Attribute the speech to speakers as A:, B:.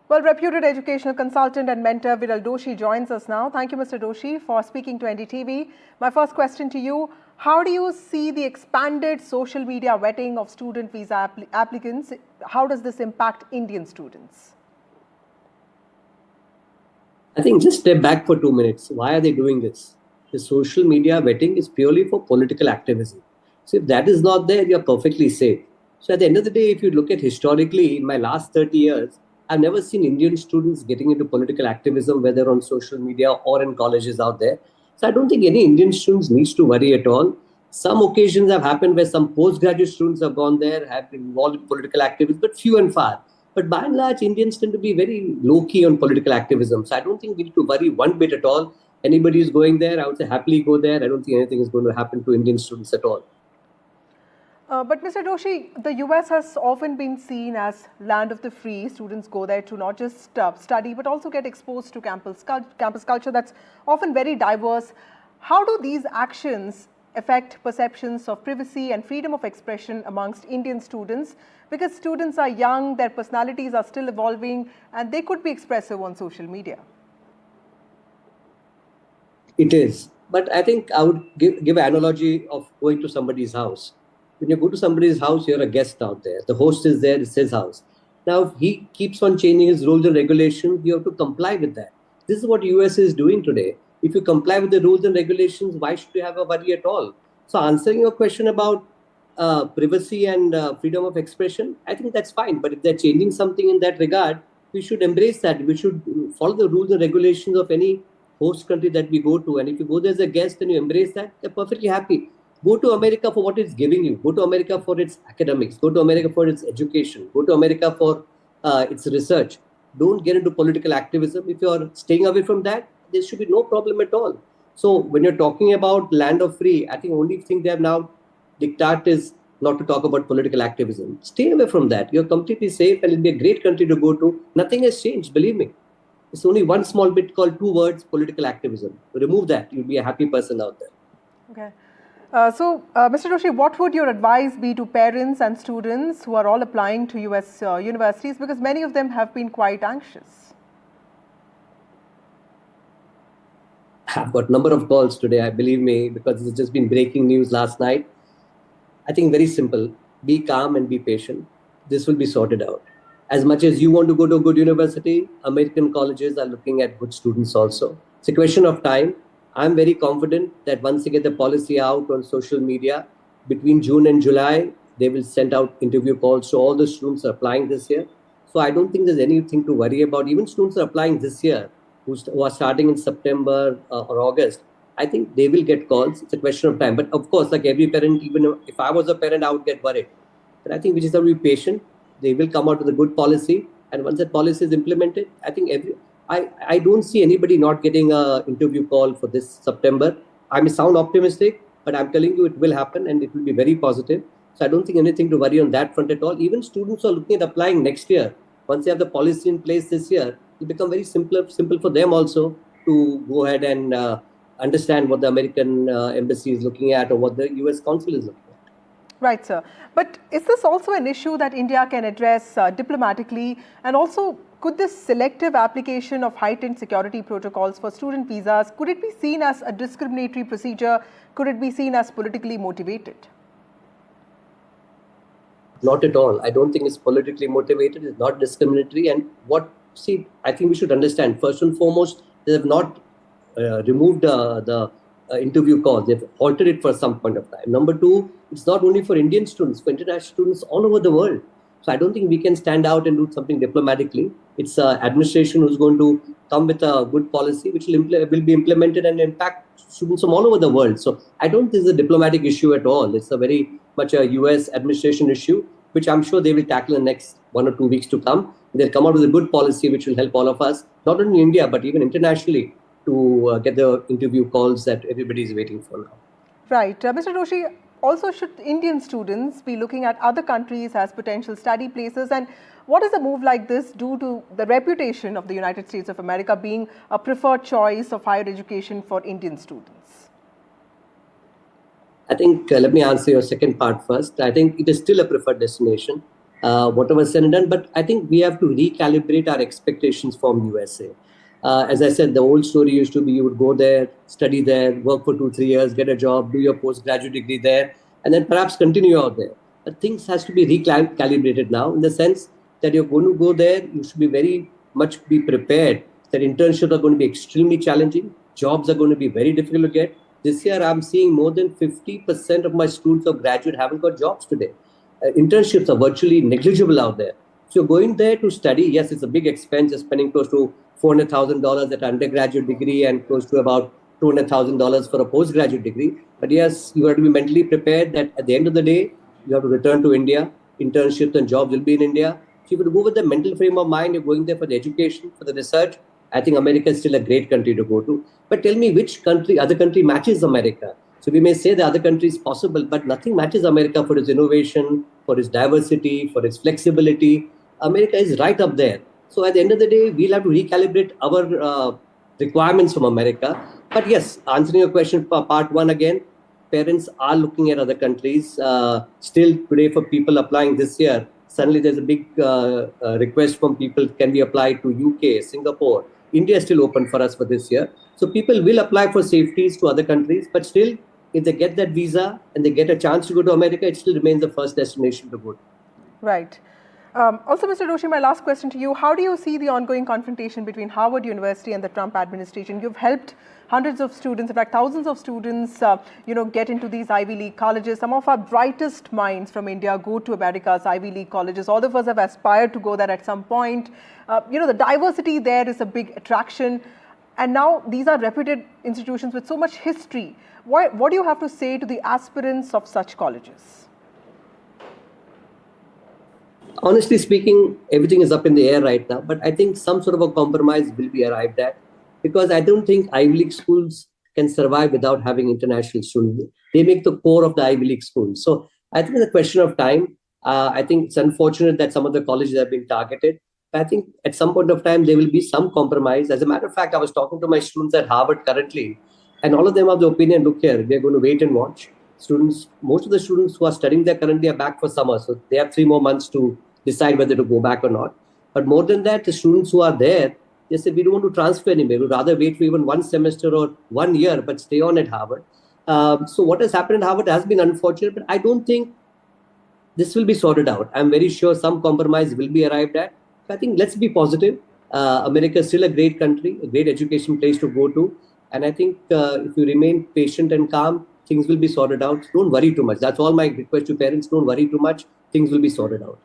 A: Well, reputed educational consultant and mentor Viral Doshi joins us now. Thank you, Mr. Doshi, for speaking to NDTV. My first question to you, how do you see the expanded social media vetting of student visa applicants? How does this impact Indian students?
B: I think just step back for 2 minutes. Why are they doing this? The social media vetting is purely for political activism. So if that is not there, you're perfectly safe. So at the end of the day, if you look at historically, in my last 30 years, I've never seen Indian students getting into political activism, whether on social media or in colleges out there. So I don't think any Indian students needs to worry at all. Some occasions have happened where some postgraduate students have gone there, have been involved in political activism, but few and far. But by and large, Indians tend to be very low key on political activism. So I don't think we need to worry one bit at all. Anybody who's going there, I would say happily go there. I don't think anything is going to happen to Indian students at all.
A: But Mr. Doshi, the US has often been seen as land of the free. Students go there to not just study, but also get exposed to campus culture that's often very diverse. How do these actions affect perceptions of privacy and freedom of expression amongst Indian students? Because students are young, their personalities are still evolving, and they could be expressive on social media.
B: It is. But I think I would give an analogy of going to somebody's house. When you go to somebody's house, you're a guest out there. The host is there, it's his house. Now, if he keeps on changing his rules and regulations, you have to comply with that. This is what US is doing today. If you comply with the rules and regulations, why should you have a worry at all? So answering your question about privacy and freedom of expression, I think that's fine. But if they're changing something in that regard, we should embrace that. We should follow the rules and regulations of any host country that we go to. And if you go there as a guest and you embrace that, they're perfectly happy. Go to America for what it's giving you. Go to America for its academics. Go to America for its education. Go to America for its research. Don't get into political activism. If you're staying away from that, there should be no problem at all. So when you're talking about land of free, I think only thing they have now dictated is not to talk about political activism. Stay away from that. You're completely safe and it'll be a great country to go to. Nothing has changed, believe me. It's only one small bit called 2 words, political activism. Remove that, you'll be a happy person out there.
A: Okay. Mr. Doshi, what would your advice be to parents and students who are all applying to US universities, because many of them have been quite anxious?
B: I've got a number of calls today, believe me, because it's just been breaking news last night. I think very simple, be calm and be patient. This will be sorted out. As much as you want to go to a good university, American colleges are looking at good students also. It's a question of time. I'm very confident that once they get the policy out on social media, between June and July, they will send out interview calls to all the students applying this year. So I don't think there's anything to worry about. Even students are applying this year, who are starting in September or August. I think they will get calls. It's a question of time. But of course, like every parent, even if I was a parent, I would get worried. But I think we just have to be patient. They will come out with a good policy. And once that policy is implemented, I think I don't see anybody not getting an interview call for this September. I may sound optimistic, but I'm telling you it will happen and it will be very positive. So I don't think anything to worry on that front at all. Even students are looking at applying next year. Once they have the policy in place this year, it'll become very simple for them also to go ahead and understand what the American embassy is looking at or what the US consul is looking at.
A: Right, sir. But is this also an issue that India can address diplomatically? And also, could this selective application of heightened security protocols for student visas, could it be seen as a discriminatory procedure? Could it be seen as politically motivated?
B: Not at all. I don't think it's politically motivated. It's not discriminatory. And I think we should understand, first and foremost, they have not removed the interview calls. They've altered it for some point of time. Number 2, it's not only for Indian students, for international students all over the world. So I don't think we can stand out and do something diplomatically. It's administration who's going to come with a good policy which will be implemented and impact students from all over the world. So I don't think it's a diplomatic issue at all. It's a very much a US administration issue, which I'm sure they will tackle in the next 1 or 2 weeks to come. They'll come out with a good policy which will help all of us, not only in India, but even internationally, to get the interview calls that everybody is waiting for now.
A: Right. Mr. Doshi, also should Indian students be looking at other countries as potential study places? And what does a move like this do to the reputation of the United States of America being a preferred choice of higher education for Indian students?
B: I think, let me answer your second part first. I think it is still a preferred destination. whatever said and done. But I think we have to recalibrate our expectations from USA. As I said, the old story used to be you would go there, study there, work for 2, 3 years, get a job, do your postgraduate degree there, and then perhaps continue out there. But things has to be recalibrated now in the sense that you're going to go there, you should be very much be prepared that internships are going to be extremely challenging, jobs are going to be very difficult to get. This year, I'm seeing more than 50% of my students or graduate haven't got jobs today. Internships are virtually negligible out there. So you're going there to study. Yes, it's a big expense. You're spending close to $400,000 at undergraduate degree and close to about $200,000 for a postgraduate degree. But yes, you have to be mentally prepared that at the end of the day, you have to return to India. Internships and jobs will be in India. So you have to go with the mental frame of mind. You're going there for the education, for the research. I think America is still a great country to go to. But tell me which other country matches America? So we may say the other country is possible, but nothing matches America for its innovation, for its diversity, for its flexibility. America is right up there. So at the end of the day, we'll have to recalibrate our requirements from America. But yes, answering your question, part one again, parents are looking at other countries. Still today, for people applying this year, suddenly there's a big request from people, can we apply to UK, Singapore? India is still open for us for this year. So people will apply for safeties to other countries, but still, if they get that visa and they get a chance to go to America, it still remains the first destination to go to.
A: Right. Also, Mr. Doshi, my last question to you. How do you see the ongoing confrontation between Harvard University and the Trump administration? You've helped hundreds of students, in fact, thousands of students, get into these Ivy League colleges. Some of our brightest minds from India go to America's Ivy League colleges. All of us have aspired to go there at some point. The diversity there is a big attraction. And now these are reputed institutions with so much history. What do you have to say to the aspirants of such colleges?
B: Honestly speaking, everything is up in the air right now, but I think some sort of a compromise will be arrived at, because I don't think Ivy League schools can survive without having international students. They make the core of the Ivy League schools. So I think it's a question of time. I think it's unfortunate that some of the colleges have been targeted. But I think at some point of time, there will be some compromise. As a matter of fact, I was talking to my students at Harvard currently, and all of them have the opinion, look here, we're going to wait and watch. Most of the students who are studying there currently are back for summer. So they have 3 more months to decide whether to go back or not. But more than that, the students who are there, they said, we don't want to transfer anywhere. We'd rather wait for even 1 semester or 1 year, but stay on at Harvard. So what has happened at Harvard has been unfortunate, but I don't think this will be sorted out. I'm very sure some compromise will be arrived at. I think let's be positive. America is still a great country, a great education place to go to. And I think if you remain patient and calm, things will be sorted out. Don't worry too much. That's all my request to parents. Don't worry too much. Things will be sorted out.